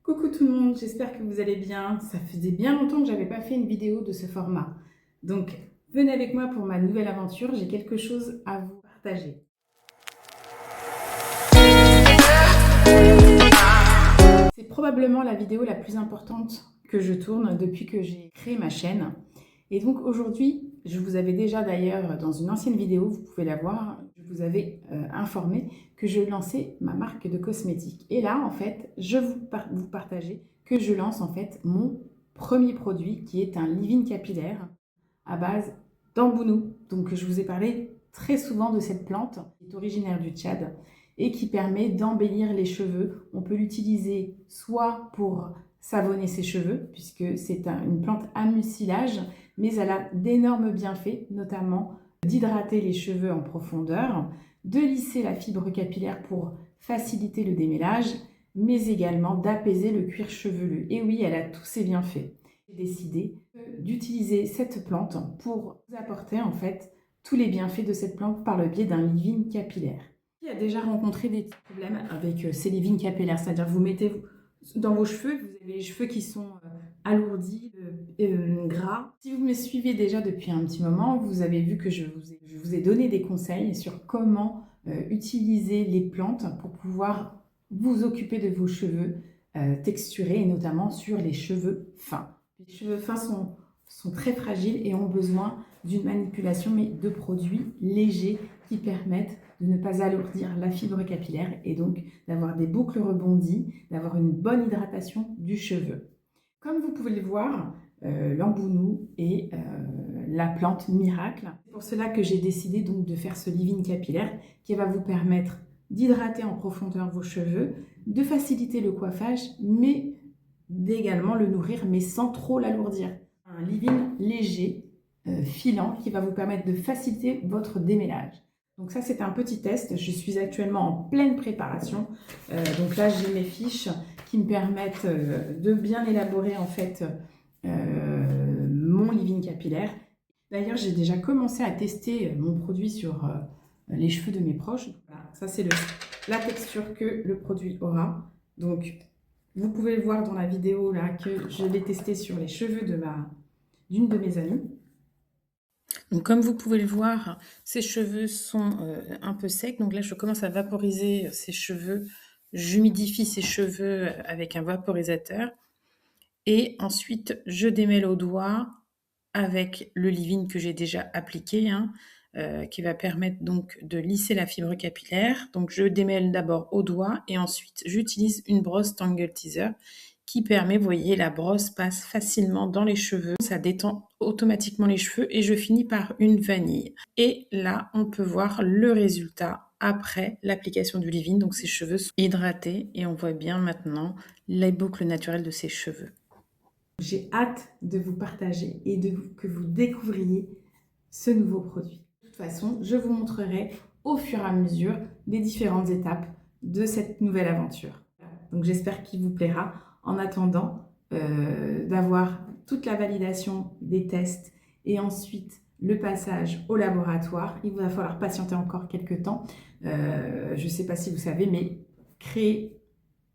Coucou tout le monde, j'espère que vous allez bien. Ça faisait bien longtemps que j'avais pas fait une vidéo de ce format. Donc, venez avec moi pour ma nouvelle aventure, j'ai quelque chose à vous partager. C'est probablement la vidéo la plus importante que je tourne depuis que j'ai créé ma chaîne. Et donc aujourd'hui, je vous avais déjà d'ailleurs dans une ancienne vidéo, vous pouvez la voir, je vous avais informé que je lançais ma marque de cosmétiques. Et là, en fait, je vous partager que je lance en fait mon premier produit qui est un leave-in capillaire à base d'ambounou. Donc je vous ai parlé très souvent de cette plante qui est originaire du Tchad et qui permet d'embellir les cheveux. On peut l'utiliser soit pour savonner ses cheveux, puisque c'est une plante à mucilage, mais elle a d'énormes bienfaits, notamment d'hydrater les cheveux en profondeur, de lisser la fibre capillaire pour faciliter le démêlage, mais également d'apaiser le cuir chevelu. Et oui, elle a tous ses bienfaits. J'ai décidé d'utiliser cette plante pour vous apporter en fait tous les bienfaits de cette plante par le biais d'un leave-in capillaire. Qui a déjà rencontré des problèmes avec ces leave-in capillaires, c'est-à-dire vous mettez dans vos cheveux, vous avez les cheveux qui sont alourdis, gras. Si vous me suivez déjà depuis un petit moment, vous avez vu que je vous ai donné des conseils sur comment utiliser les plantes pour pouvoir vous occuper de vos cheveux texturés et notamment sur les cheveux fins. Les cheveux fins sont très fragiles et ont besoin d'une manipulation, mais de produits légers qui permettent de ne pas alourdir la fibre capillaire et donc d'avoir des boucles rebondies, d'avoir une bonne hydratation du cheveu. Comme vous pouvez le voir, l'ambounou est la plante miracle. C'est pour cela que j'ai décidé donc de faire ce leave-in capillaire qui va vous permettre d'hydrater en profondeur vos cheveux, de faciliter le coiffage, mais d'également le nourrir, mais sans trop l'alourdir. Un leave-in léger, filant, qui va vous permettre de faciliter votre démêlage. Donc ça, c'est un petit test. Je suis actuellement en pleine préparation. Donc là, j'ai mes fiches qui me permettent de bien élaborer en fait mon leave-in capillaire. D'ailleurs, j'ai déjà commencé à tester mon produit sur les cheveux de mes proches. Voilà, ça, c'est la texture que le produit aura. Donc, vous pouvez le voir dans la vidéo là que je l'ai testé sur les cheveux d'une de mes amies. Donc, comme vous pouvez le voir, ses cheveux sont un peu secs. Donc là, je commence à vaporiser ses cheveux. J'humidifie ses cheveux avec un vaporisateur. Et ensuite, je démêle au doigt avec le leave-in que j'ai déjà appliqué, qui va permettre donc de lisser la fibre capillaire. Donc je démêle d'abord au doigt et ensuite j'utilise une brosse Tangle Teezer qui permet, vous voyez, la brosse passe facilement dans les cheveux, ça détend automatiquement les cheveux et je finis par une vanille. Et là, on peut voir le résultat après l'application du leave-in. Donc ses cheveux sont hydratés et on voit bien maintenant les boucles naturelles de ses cheveux. J'ai hâte de vous partager et que vous découvriez ce nouveau produit. De toute façon, je vous montrerai au fur et à mesure les différentes étapes de cette nouvelle aventure. Donc j'espère qu'il vous plaira. En attendant d'avoir toute la validation des tests et ensuite le passage au laboratoire, il va falloir patienter encore quelques temps. Je ne sais pas si vous savez, mais créer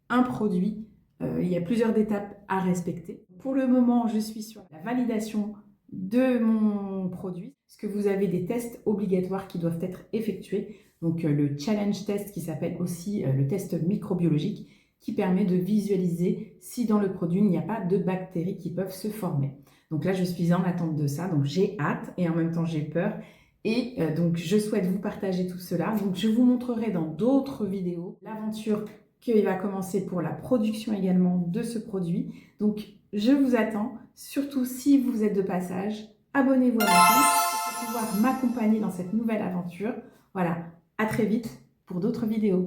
un produit, il y a plusieurs étapes à respecter. Pour le moment, je suis sur la validation de mon produit, parce que vous avez des tests obligatoires qui doivent être effectués. Donc le challenge test qui s'appelle aussi le test microbiologique qui permet de visualiser si dans le produit il n'y a pas de bactéries qui peuvent se former. Donc là, je suis en attente de ça, donc j'ai hâte et en même temps j'ai peur. Et donc je souhaite vous partager tout cela. Donc je vous montrerai dans d'autres vidéos l'aventure qui va commencer pour la production également de ce produit. Donc je vous attends, surtout si vous êtes de passage, abonnez-vous à ma chaîne pour pouvoir m'accompagner dans cette nouvelle aventure. Voilà, à très vite pour d'autres vidéos.